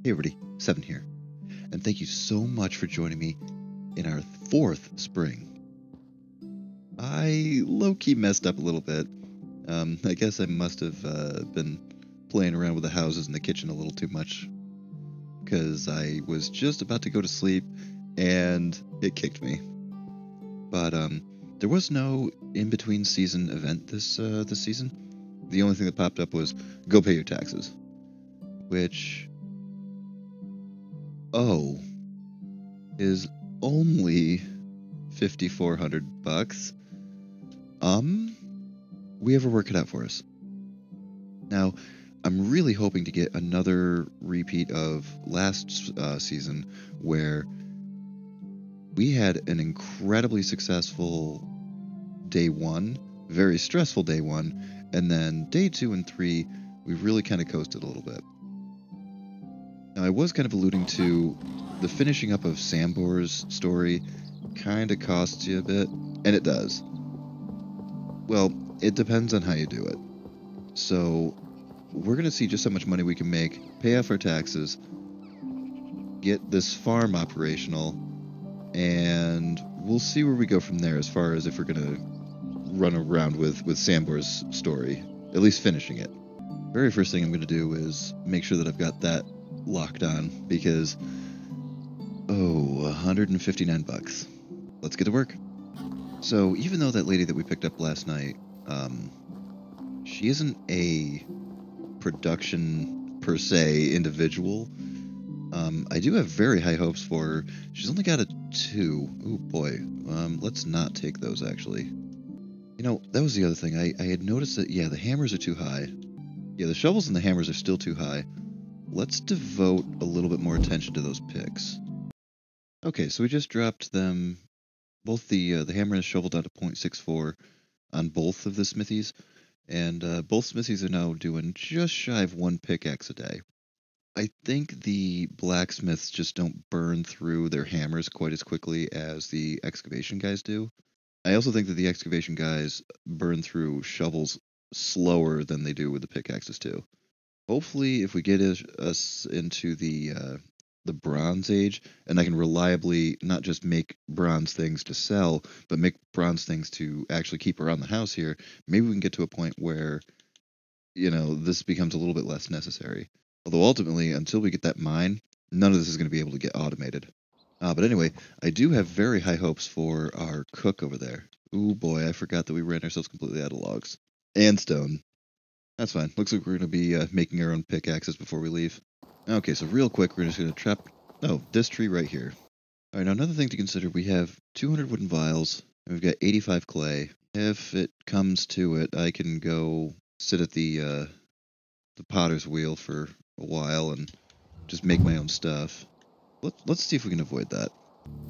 Hey everybody, 7 here, and thank you so much for joining me in our 4th spring. I low-key messed up a little bit. I guess I must have been playing around with the houses in the kitchen a little too much, because I was just about to go to sleep, and it kicked me. But there was no in-between season event this season. The only thing that popped up was go pay your taxes, which... is only $5,400. We ever work it out for us. Now, I'm really hoping to get another repeat of last season where we had an incredibly successful day 1, very stressful day 1, and then day 2 and 3, we really kind of coasted a little bit. Now, I was kind of alluding to the finishing up of Sambor's story kind of costs you a bit, and it does. Well, it depends on how you do it. So, we're going to see just how much money we can make, pay off our taxes, get this farm operational, and we'll see where we go from there as far as if we're going to run around with Sambor's story, at least finishing it. Very first thing I'm going to do is make sure that I've got that locked on, because $159. Let's get to work. So even though that lady that we picked up last night, she isn't a production per se individual, I do have very high hopes for her. She's only got a 2. Oh boy, let's not take those actually. You know, that was the other thing. I had noticed that, yeah, the hammers are too high. Yeah, the shovels and the hammers are still too high. Let's devote a little bit more attention to those picks. Okay, so we just dropped them, both the hammer and the shovel down to 0.64 on both of the smithies, and both smithies are now doing just shy of 1 pickaxe a day. I think the blacksmiths just don't burn through their hammers quite as quickly as the excavation guys do. I also think that the excavation guys burn through shovels slower than they do with the pickaxes too. Hopefully, if we get us into the Bronze Age, and I can reliably not just make bronze things to sell, but make bronze things to actually keep around the house here, maybe we can get to a point where, you know, this becomes a little bit less necessary. Although ultimately, until we get that mine, none of this is going to be able to get automated. But anyway, I do have very high hopes for our cook over there. Ooh boy, I forgot that we ran ourselves completely out of logs. And stone. That's fine. Looks like we're going to be making our own pickaxes before we leave. Okay, so real quick, we're just going to trap... Oh, this tree right here. Alright, now another thing to consider, we have 200 wooden vials, and we've got 85 clay. If it comes to it, I can go sit at the potter's wheel for a while and just make my own stuff. Let's see if we can avoid that.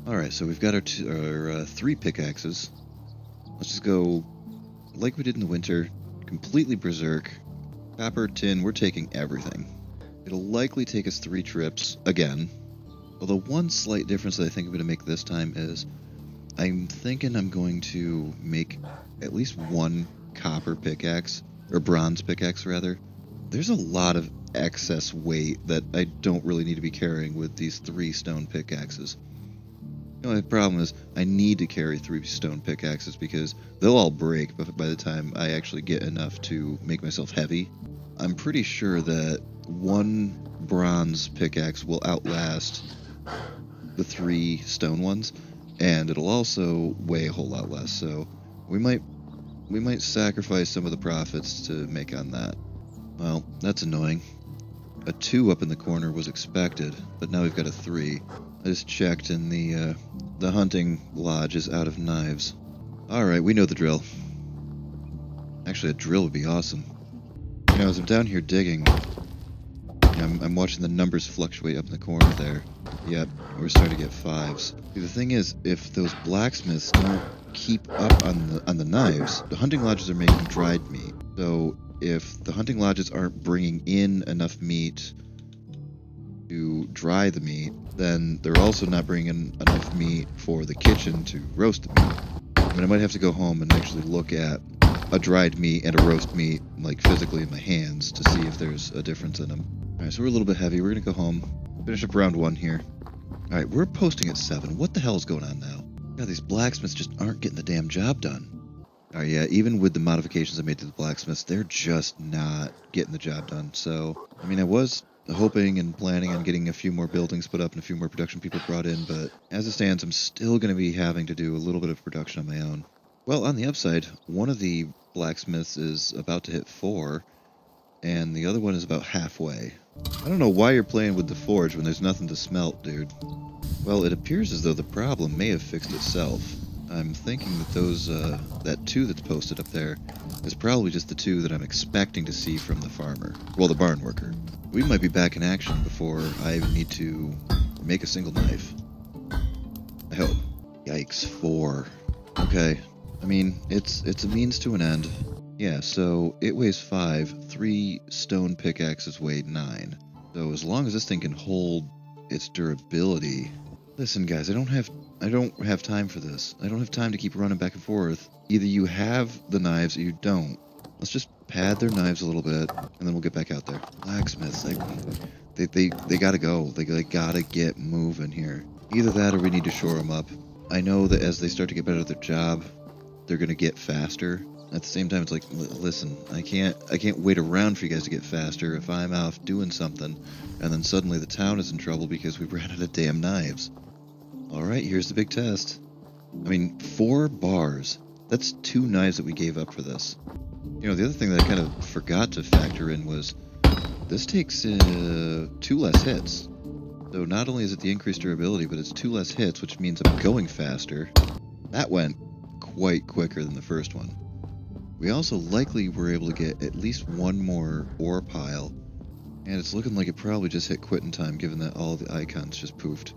Alright, so we've got our 3 pickaxes. Let's just go like we did in the winter. Completely berserk. Copper, tin, we're taking everything. It'll likely take us 3 trips, again. Although one slight difference that I think I'm going to make this time is I'm thinking I'm going to make at least 1 copper pickaxe, or bronze pickaxe rather. There's a lot of excess weight that I don't really need to be carrying with these 3 stone pickaxes. The only problem is I need to carry 3 stone pickaxes because they'll all break by the time I actually get enough to make myself heavy. I'm pretty sure that 1 bronze pickaxe will outlast the 3 stone ones, and it'll also weigh a whole lot less, so we might sacrifice some of the profits to make on that. Well, that's annoying. A 2 up in the corner was expected, but now we've got a 3. I just checked, and the hunting lodge is out of knives. Alright, we know the drill. Actually, a drill would be awesome. You know, as I'm down here digging, I'm watching the numbers fluctuate up in the corner there. Yep, we're starting to get 5s. See, the thing is, if those blacksmiths don't keep up on the knives, the hunting lodges are making dried meat. So, if the hunting lodges aren't bringing in enough meat to dry the meat, then they're also not bringing enough meat for the kitchen to roast the meat. I mean, I might have to go home and actually look at a dried meat and a roast meat, like physically in my hands, to see if there's a difference in them. Alright, so we're a little bit heavy. We're going to go home. Finish up round 1 here. Alright, we're posting at 7. What the hell is going on now? God, these blacksmiths just aren't getting the damn job done. Alright, yeah, even with the modifications I made to the blacksmiths, they're just not getting the job done. So, I mean, I was hoping and planning on getting a few more buildings put up and a few more production people brought in, but as it stands, I'm still going to be having to do a little bit of production on my own. Well, on the upside, one of the blacksmiths is about to hit 4, and the other one is about halfway. I don't know why you're playing with the forge when there's nothing to smelt, dude. Well, it appears as though the problem may have fixed itself. I'm thinking that that 2 that's posted up there is probably just the 2 that I'm expecting to see from the farmer. Well, the barn worker. We might be back in action before I even need to make a single knife. I hope. Yikes, 4. Okay. I mean, it's a means to an end. Yeah, so it weighs 5, 3 stone pickaxes weigh 9. So as long as this thing can hold its durability... Listen, guys, I don't have time for this. I don't have time to keep running back and forth. Either you have the knives or you don't. Let's just pad their knives a little bit, and then we'll get back out there. Blacksmiths, they gotta go. They gotta get moving here. Either that or we need to shore them up. I know that as they start to get better at their job, they're gonna get faster. At the same time, it's like, listen, I can't wait around for you guys to get faster if I'm off doing something, and then suddenly the town is in trouble because we ran out of damn knives. Alright, here's the big test. I mean, 4 bars. That's 2 knives that we gave up for this. You know, the other thing that I kind of forgot to factor in was, this takes 2 less hits. So not only is it the increased durability, but it's 2 less hits, which means I'm going faster. That went quite quicker than the first one. We also likely were able to get at least 1 more ore pile, and it's looking like it probably just hit quitting time given that all the icons just poofed.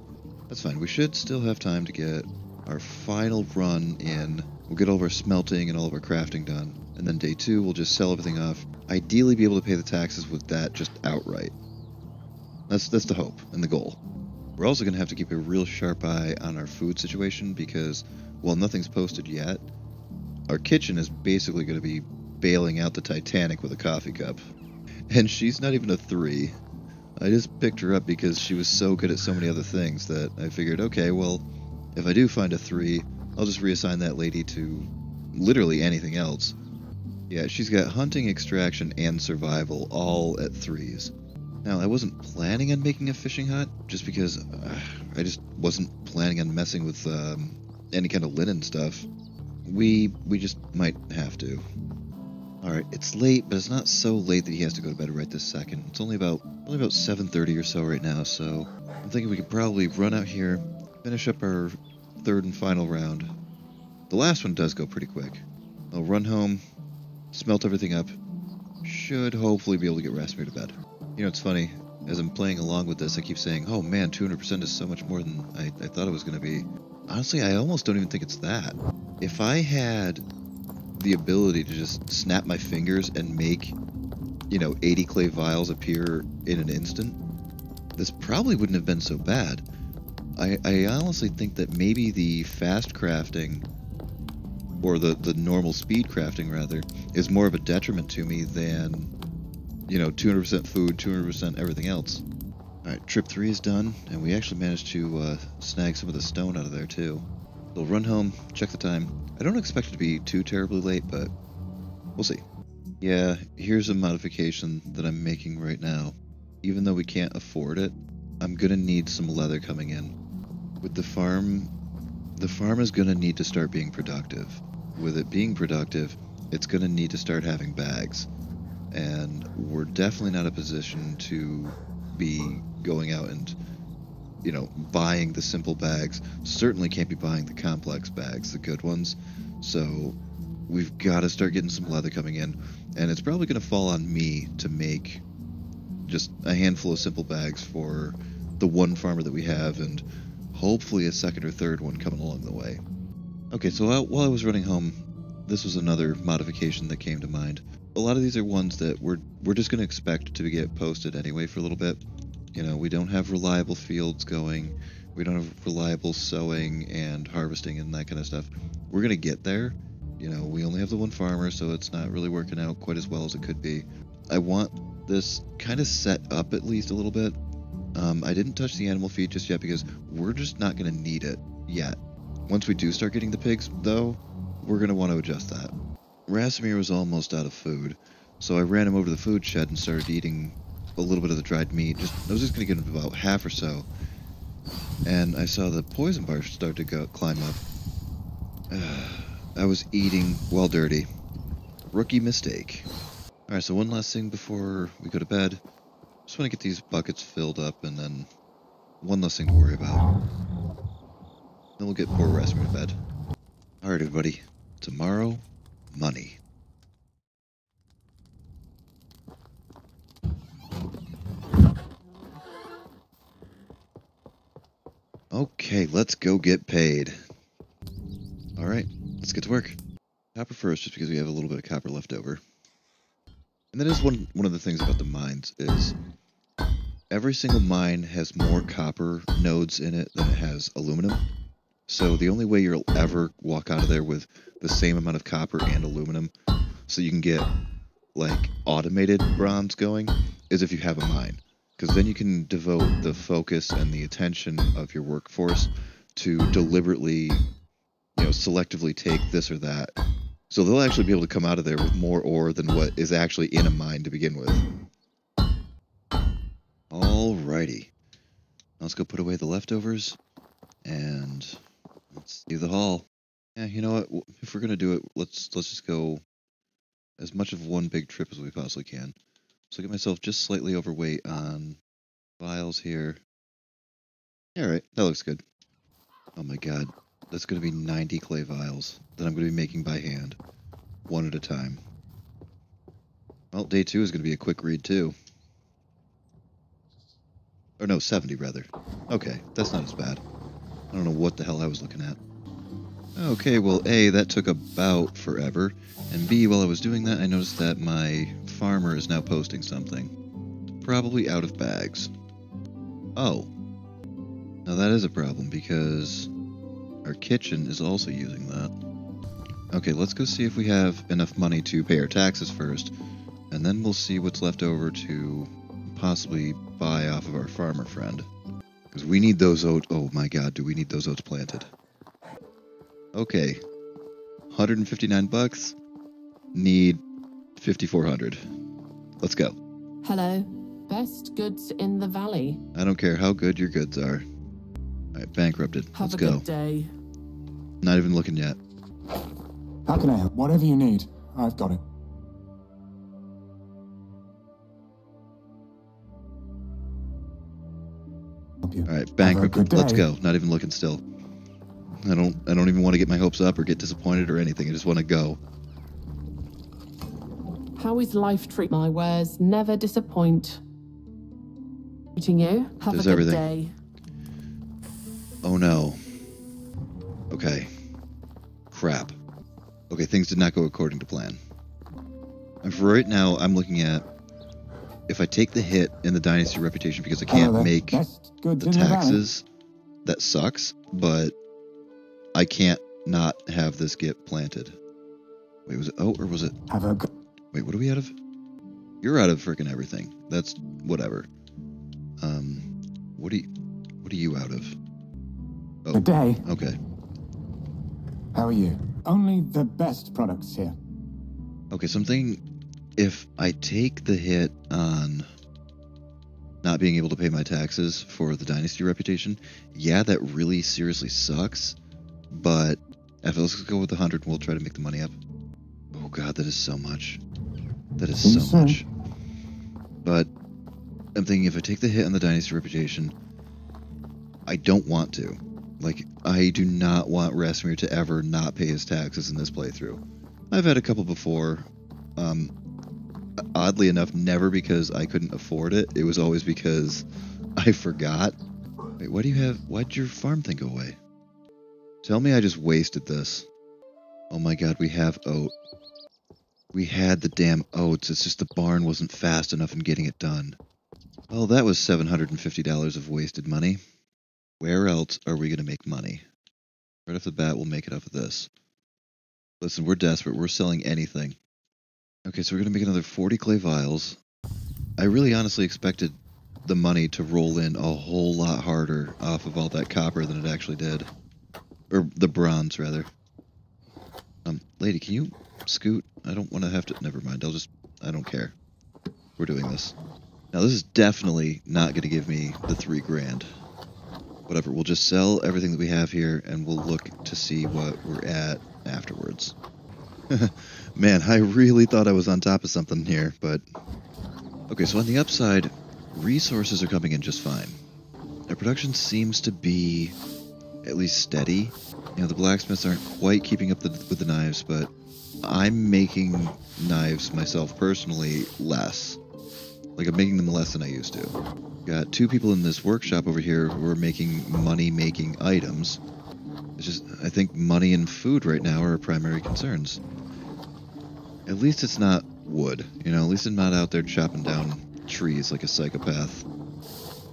That's fine, we should still have time to get our final run in. We'll get all of our smelting and all of our crafting done, and then day 2 we'll just sell everything off, ideally be able to pay the taxes with that just outright. That's the hope and the goal. We're also going to have to keep a real sharp eye on our food situation because, while nothing's posted yet, our kitchen is basically going to be bailing out the Titanic with a coffee cup. And she's not even a 3. I just picked her up because she was so good at so many other things that I figured, okay, well, if I do find a 3, I'll just reassign that lady to literally anything else. Yeah, she's got hunting, extraction, and survival all at 3s. Now, I wasn't planning on making a fishing hut, just because I just wasn't planning on messing with any kind of linen stuff. We just might have to. Alright, it's late, but it's not so late that he has to go to bed right this second. It's only about 7:30 or so right now, so I'm thinking we could probably run out here, finish up our 3rd and final round. The last one does go pretty quick. I'll run home, smelt everything up, should hopefully be able to get Raspberry to bed. You know, it's funny, as I'm playing along with this, I keep saying, oh man, 200% is so much more than I thought it was going to be. Honestly, I almost don't even think it's that. If I had the ability to just snap my fingers and make, 80 clay vials appear in an instant, this probably wouldn't have been so bad. I honestly think that maybe the fast crafting, or the normal speed crafting rather, is more of a detriment to me than, 200% food, 200% everything else. Alright, trip 3 is done, and we actually managed to snag some of the stone out of there too. We'll run home, check the time. I don't expect it to be too terribly late, but we'll see. Yeah, here's a modification that I'm making right now. Even though we can't afford it, I'm gonna need some leather coming in. With the farm is gonna need to start being productive. With it being productive, it's gonna need to start having bags. And we're definitely not in a position to be going out and, buying the simple bags. Certainly can't be buying the complex bags, the good ones. So we've got to start getting some leather coming in. And it's probably going to fall on me to make just a handful of simple bags for the one farmer that we have, and hopefully a 2nd or 3rd one coming along the way. Okay, so while I was running home, this was another modification that came to mind. A lot of these are ones that we're just going to expect to get posted anyway for a little bit. We don't have reliable fields going. We don't have reliable sowing and harvesting and that kind of stuff. We're going to get there. We only have the one farmer, so it's not really working out quite as well as it could be. I want this kind of set up at least a little bit. I didn't touch the animal feed just yet because we're just not going to need it yet. Once we do start getting the pigs, though, we're going to want to adjust that. Rasimir was almost out of food, so I ran him over to the food shed and started eating a little bit of the dried meat. I was just going to give him about half or so, and I saw the poison bar start to climb up. I was eating while dirty. Rookie mistake. Alright, so one last thing before we go to bed. Just want to get these buckets filled up, and then one less thing to worry about. Then we'll get poor Rasimir to bed. Alright, everybody. Tomorrow, money. Okay, let's go get paid. Alright, let's get to work. Copper first, just because we have a little bit of copper left over. And that is one of the things about the mines, is every single mine has more copper nodes in it than it has aluminum. So the only way you'll ever walk out of there with the same amount of copper and aluminum, so you can get, like, automated bronze going, is if you have a mine. Because then you can devote the focus and the attention of your workforce to deliberately, selectively take this or that. So they'll actually be able to come out of there with more ore than what is actually in a mine to begin with. Alrighty. Let's go put away the leftovers, and let's see the haul. Yeah, you know what? If we're gonna do it, let's just go as much of one big trip as we possibly can. So get myself just slightly overweight on vials here. Alright, that looks good. Oh my god. That's going to be 90 clay vials that I'm going to be making by hand, one at a time. Well, day 2 is going to be a quick read too. Or no, 70 rather. Okay, that's not as bad. I don't know what the hell I was looking at. Okay, well, A, that took about forever, and B, while I was doing that, I noticed that my farmer is now posting something. Probably out of bags. Oh. Now that is a problem, because our kitchen is also using that. Okay, let's go see if we have enough money to pay our taxes first, and then we'll see what's left over to possibly buy off of our farmer friend. Because we need those oats. Oh my god, do we need those oats planted? Okay. 159 bucks. Need 5,400. Let's go. Hello. Best goods in the valley. I don't care how good your goods are. Alright, bankrupted. Have Let's a go. good day. Not even looking yet. How can I help? Whatever you need, I've got it. Alright, bankrupted. Let's go. Not even looking still. I don't even want to get my hopes up or get disappointed or anything. I just want to go. How is life treat? My wares never disappoint. Meeting you. Have There's a good everything. day. Oh no. Okay. Crap. Okay, things did not go according to plan. And for right now, I'm looking at if I take the hit in the dynasty reputation because I can't make the taxes, that sucks, but I can't not have this get planted. Wait, was it? Oh, or was it? Wait, what are we out of? You're out of freaking everything. That's whatever. What are you out of? Oh, good day. Okay. How are you? Only the best products here. Okay, something. If I take the hit on not being able to pay my taxes for the dynasty reputation, yeah, that really seriously sucks. But let's go with 100 and we'll try to make the money up. Oh god, that is so much. That is so much. But I'm thinking if I take the hit on the dynasty reputation, I don't want to. Like, I do not want Rasimir to ever not pay his taxes in this playthrough. I've had a couple before. Oddly enough, never because I couldn't afford it. It was always because I forgot. Wait, why'd your farm thing go away? Tell me I just wasted this. Oh my god, we have oat. We had the damn oats, it's just the barn wasn't fast enough in getting it done. Well, that was $750 of wasted money. Where else are we going to make money? Right off the bat, we'll make it off of this. Listen, we're desperate. We're selling anything. Okay, so we're going to make another 40 clay vials. I really honestly expected the money to roll in a whole lot harder off of all that copper than it actually did. Or the bronze, rather. Lady, can you scoot? I don't want to have to... Never mind, I don't care. We're doing this. Now, this is definitely not going to give me the 3 grand. Whatever, we'll just sell everything that we have here, and we'll look to see what we're at afterwards. Man, I really thought I was on top of something here, but... Okay, so on the upside, resources are coming in just fine. Our production seems to be at least steady. You know, the blacksmiths aren't quite keeping up with the knives, but I'm making knives myself personally less. Like, I'm making them less than I used to. Got 2 people in this workshop over here who are making money-making items. It's just, I think money and food right now are our primary concerns. At least it's not wood, you know, at least I'm not out there chopping down trees like a psychopath.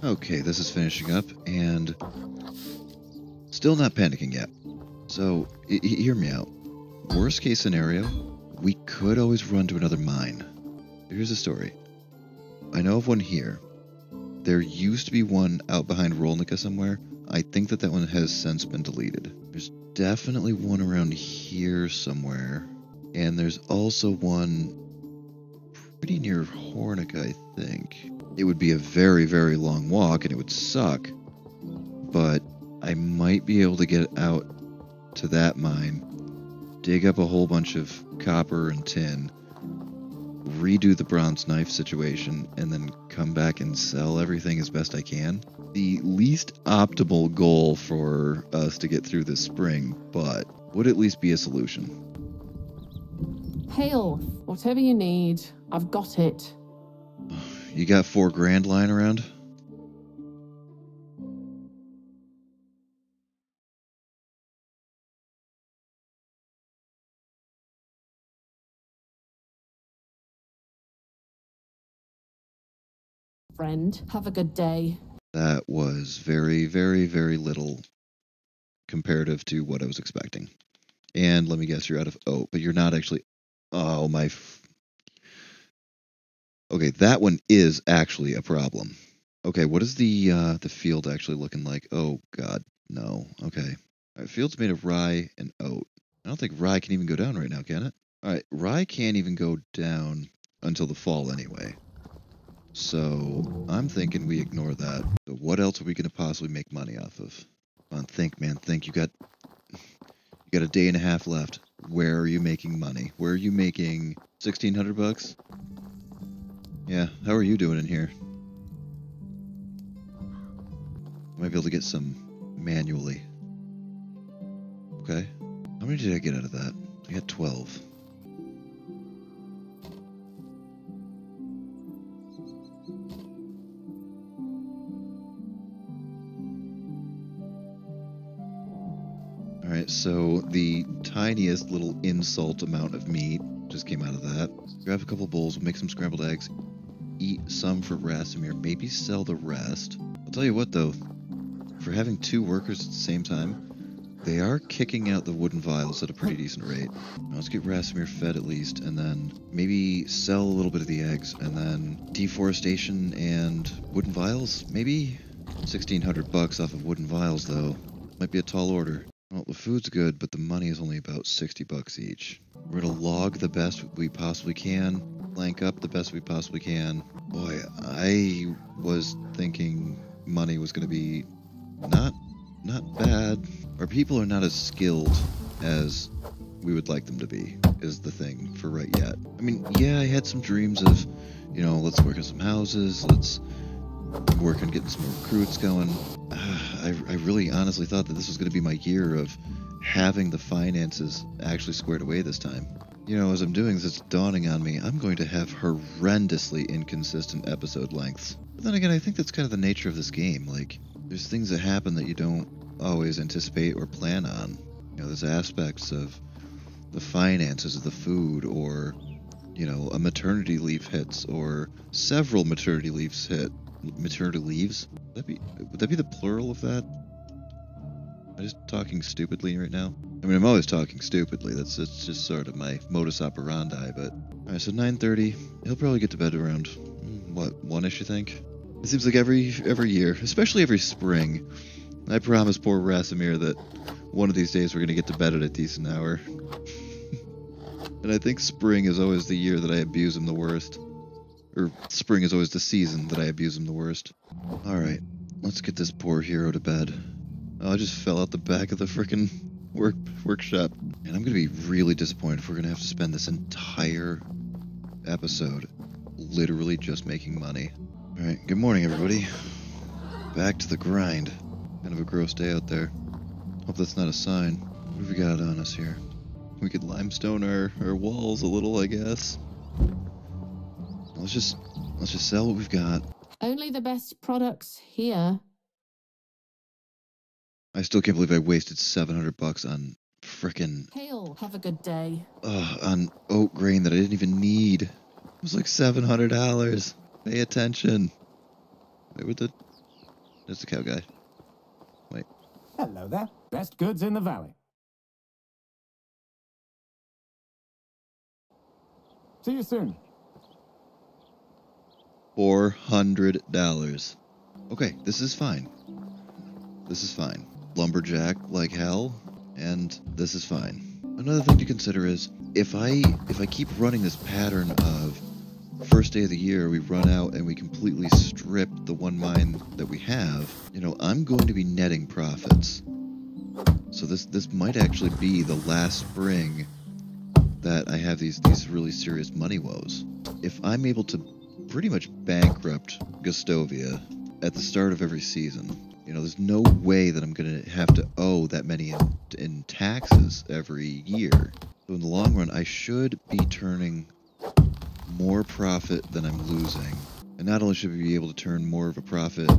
Okay, this is finishing up, and still not panicking yet. So, hear me out. Worst case scenario, we could always run to another mine. Here's the story. I know of one here. There used to be one out behind Rolnica somewhere. I think that one has since been deleted. There's definitely one around here somewhere. And there's also one pretty near Hornica, I think. It would be a very, very long walk, and it would suck. But I might be able to get out to that mine, dig up a whole bunch of copper and tin, redo the bronze knife situation, and then come back and sell everything as best I can. The least optimal goal for us to get through this spring, but would at least be a solution. Hail, whatever you need, I've got it. You got 4 grand lying around? Friend, have a good day. That was very, very, very little comparative to what I was expecting. And let me guess, you're out of oat, but you're not actually... Oh, my... Okay, that one is actually a problem. Okay, what is the field actually looking like? Oh, God, no. Okay. All right, field's made of rye and oat. I don't think rye can even go down right now, can it? All right, rye can't even go down until the fall anyway. So I'm thinking we ignore that. So what else are we going to possibly make money off of? Come on, think, man, think. You got a day and a half left. Where are you making money? Where are you making 1,600 bucks? Yeah, how are you doing in here? I might be able to get some manually. Okay. How many did I get out of that? I got 12. Alright, so the tiniest little insult amount of meat just came out of that. Grab a couple bowls, make some scrambled eggs, eat some for Rasimir, maybe sell the rest. I'll tell you what though, for having 2 workers at the same time, they are kicking out the wooden vials at a pretty decent rate. Now let's get Rasimir fed at least, and then maybe sell a little bit of the eggs, and then deforestation and wooden vials, maybe? 1,600 bucks off of wooden vials though. Might be a tall order. Well, the food's good, but the money is only about 60 bucks each. We're gonna log the best we possibly can, blank up the best we possibly can. Boy, I was thinking money was gonna be not bad. Our people are not as skilled as we would like them to be, is the thing for right yet. I mean, yeah, I had some dreams of, you know, let's work on some houses, let's work on getting some more recruits going. I really honestly thought that this was going to be my year of having the finances actually squared away this time. You know, as I'm doing this, it's dawning on me, I'm going to have horrendously inconsistent episode lengths. But then again, I think that's kind of the nature of this game. Like, there's things that happen that you don't always anticipate or plan on. You know, there's aspects of the finances of the food, or, you know, a maternity leave hits, or several maternity leaves hit. Maternity leaves? Would that be the plural of that? Am I just talking stupidly right now? I mean, I'm always talking stupidly. That's just sort of my modus operandi, but... Alright, so 9:30. He'll probably get to bed around what, one-ish, you think? It seems like every year, especially every spring, I promise poor Rasimir that one of these days we're going to get to bed at a decent hour. And I think spring is always the year that I abuse him the worst. Or spring is always the season that I abuse him the worst. Alright, let's get this poor hero to bed. Oh, I just fell out the back of the frickin' workshop. And I'm going to be really disappointed if we're going to have to spend this entire episode literally just making money. Alright, good morning everybody. Back to the grind. Kind of a gross day out there. Hope that's not a sign. What have we got on us here? We could limestone our walls a little, I guess. Let's just sell what we've got. Only the best products here. I still can't believe I wasted $700 on frickin' Hail, have a good day. on oat grain that I didn't even need. It was like $700. Pay attention. Wait, there's the cow guy. Wait. Hello there. Best goods in the valley. See you soon. $400. Okay, this is fine. This is fine. Lumberjack like hell, and this is fine. Another thing to consider is if I keep running this pattern of first day of the year we run out and we completely strip the one mine that we have, you know, I'm going to be netting profits. So this might actually be the last spring that I have these really serious money woes. If I'm able to pretty much bankrupt Gustovia at the start of every season, you know, there's no way that I'm going to have to owe that many in taxes every year. So in the long run, I should be turning more profit than I'm losing. And not only should we be able to turn more of a profit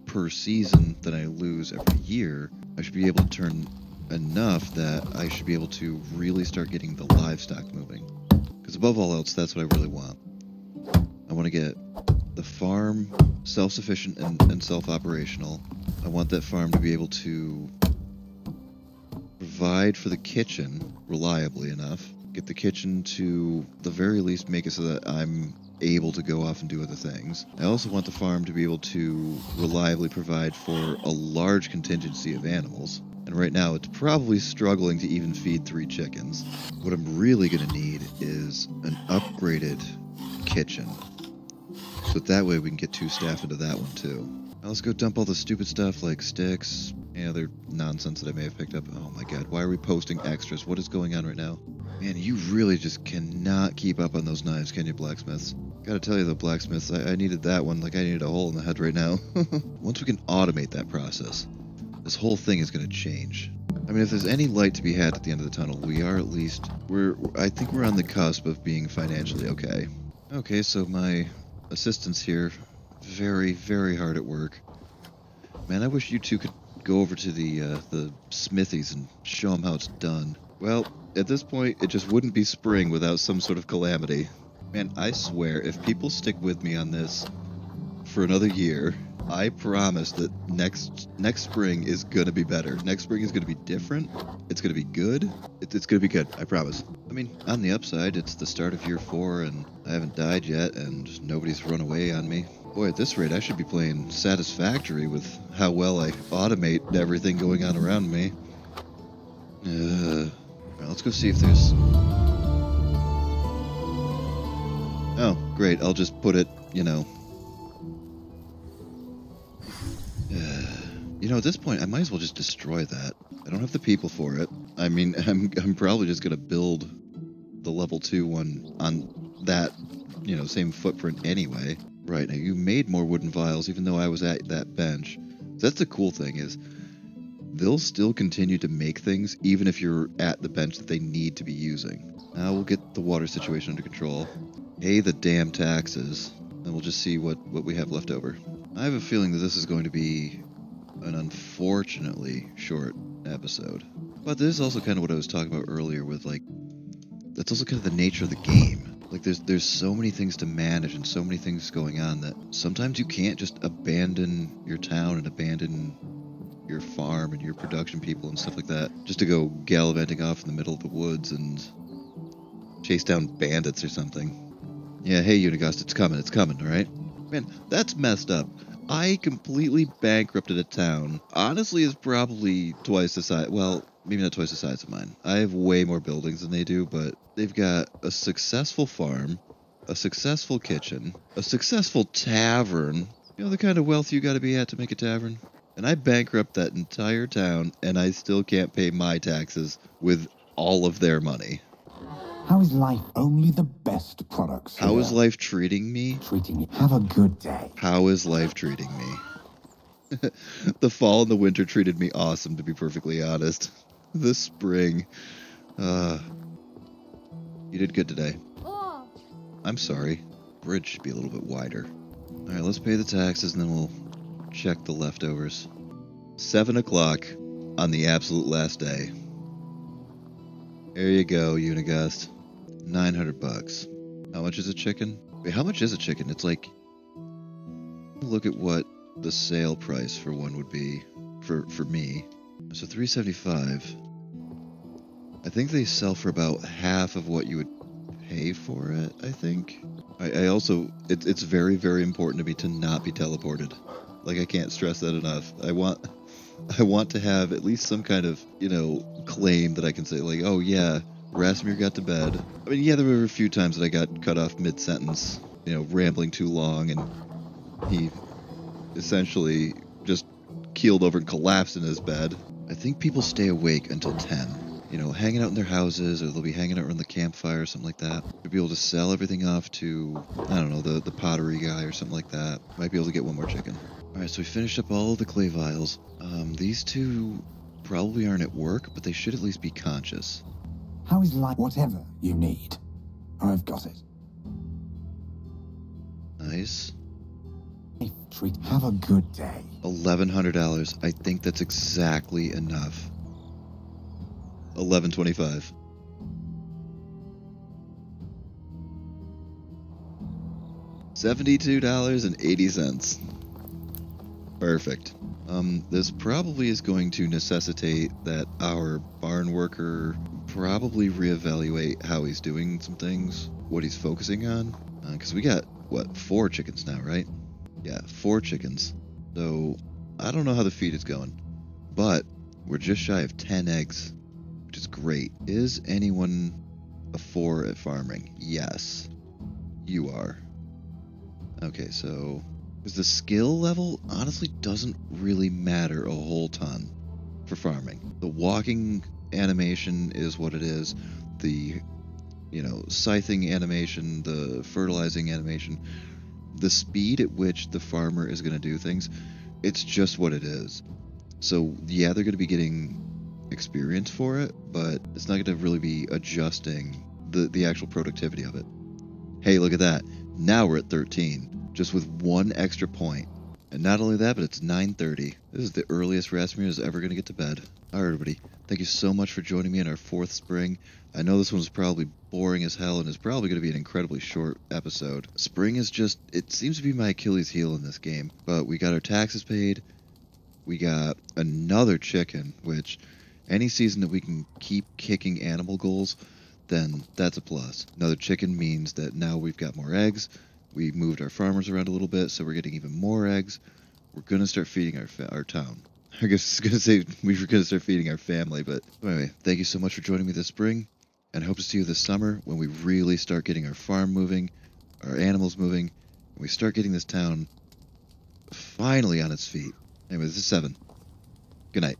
per season than I lose every year, I should be able to turn enough that I should be able to really start getting the livestock moving. Because above all else, that's what I really want. I want to get the farm self-sufficient and self-operational. I want that farm to be able to provide for the kitchen reliably enough. Get the kitchen to the very least make it so that I'm able to go off and do other things. I also want the farm to be able to reliably provide for a large contingency of animals. And right now it's probably struggling to even feed 3 chickens. What I'm really going to need is an upgraded kitchen. So that way we can get 2 staff into that one too. Now let's go dump all the stupid stuff like sticks and other nonsense that I may have picked up. Oh my god, why are we posting extras? What is going on right now? Man, you really just cannot keep up on those knives, can you, blacksmiths? Gotta tell you though, blacksmiths, I needed that one like I needed a hole in the head right now. Once we can automate that process, this whole thing is going to change. I mean, if there's any light to be had at the end of the tunnel, we are at least... I think we're on the cusp of being financially okay. Okay, so my assistants here, very, very hard at work. Man, I wish you two could go over to the smithies and show them how it's done. Well, at this point, it just wouldn't be spring without some sort of calamity. Man, I swear, if people stick with me on this for another year, I promise that next spring is gonna be better. Next spring is gonna be different. It's gonna be good. It's gonna be good, I promise. I mean, on the upside, it's the start of year 4 and I haven't died yet and nobody's run away on me. Boy, at this rate, I should be playing Satisfactory with how well I automate everything going on around me. Well, let's go see if there's... Oh, great, I'll just put it, you know... You know, at this point, I might as well just destroy that. I don't have the people for it. I mean, I'm probably just gonna build the level 2 one on that, you know, same footprint anyway. Right, now you made more wooden vials even though I was at that bench. So that's the cool thing is, they'll still continue to make things even if you're at the bench that they need to be using. Now we'll get the water situation under control. Pay the damn taxes, and we'll just see what we have left over. I have a feeling that this is going to be an unfortunately short episode. But this is also kind of what I was talking about earlier with, like, that's also kind of the nature of the game. Like, there's so many things to manage and so many things going on that sometimes you can't just abandon your town and abandon your farm and your production people and stuff like that just to go gallivanting off in the middle of the woods and chase down bandits or something. Yeah, hey Unigust, it's coming, alright? Man, that's messed up. I completely bankrupted a town. Honestly, is probably twice the size. Well, maybe not twice the size of mine. I have way more buildings than they do, but they've got a successful farm, a successful kitchen, a successful tavern. You know the kind of wealth you got to be at to make a tavern? And I bankrupt that entire town, and I still can't pay my taxes with all of their money. How is life? Only the best products. How is life treating me? Treating you. Have a good day. How is life treating me? The fall and the winter treated me awesome, to be perfectly honest. The spring. You did good today. I'm sorry. Bridge should be a little bit wider. Alright, let's pay the taxes and then we'll check the leftovers. 7 o'clock on the absolute last day. There you go, Unigust. $900. How much is a chicken? Wait, how much is a chicken? It's like... Look at what the sale price for one would be for me. So $3.75. I think they sell for about half of what you would pay for it, I think. I also... It's very, very important to me to not be teleported. Like, I can't stress that enough. I want to have at least some kind of, claim that I can say, like, oh yeah, Rasmir got to bed. I mean, yeah, there were a few times that I got cut off mid-sentence, rambling too long, and he essentially just keeled over and collapsed in his bed. I think people stay awake until 10. Hanging out in their houses, or they'll be hanging out around the campfire or something like that. They'll be able to sell everything off to, I don't know, the pottery guy or something like that. Might be able to get one more chicken. Alright, so we finished up all of the clay vials. These two probably aren't at work, but they should at least be conscious. How is life? Whatever you need. I've got it. Nice. Treat. Have a good day. $1,100. I think that's exactly enough. $1,125. $72.80. Perfect. This probably is going to necessitate that our barn worker probably reevaluate how he's doing some things, what he's focusing on. Because we got, 4 chickens now, right? Yeah, 4 chickens. So, I don't know how the feed is going. But, we're just shy of 10 eggs, which is great. Is anyone a 4 at farming? Yes. You are. Okay, so... Because the skill level honestly doesn't really matter a whole ton for farming. The walking animation is what it is. The, scything animation, the fertilizing animation, the speed at which the farmer is going to do things, it's just what it is. So, yeah, they're going to be getting experience for it, but it's not going to really be adjusting the actual productivity of it. Hey, look at that. Now we're at 13. Just with 1 extra point. And not only that, but it's 9:30. This is the earliest Rasmir is ever going to get to bed. Alright, everybody. Thank you so much for joining me in our 4th spring. I know this one's probably boring as hell and is probably going to be an incredibly short episode. Spring is just... It seems to be my Achilles heel in this game. But we got our taxes paid. We got another chicken, which any season that we can keep kicking animal goals, then that's a plus. Another chicken means that now we've got more eggs. We moved our farmers around a little bit, so we're getting even more eggs. We're going to start feeding our town. I guess I was going to say we were going to start feeding our family, but anyway, thank you so much for joining me this spring, and I hope to see you this summer when we really start getting our farm moving, our animals moving, and we start getting this town finally on its feet. Anyway, this is 7. Good night.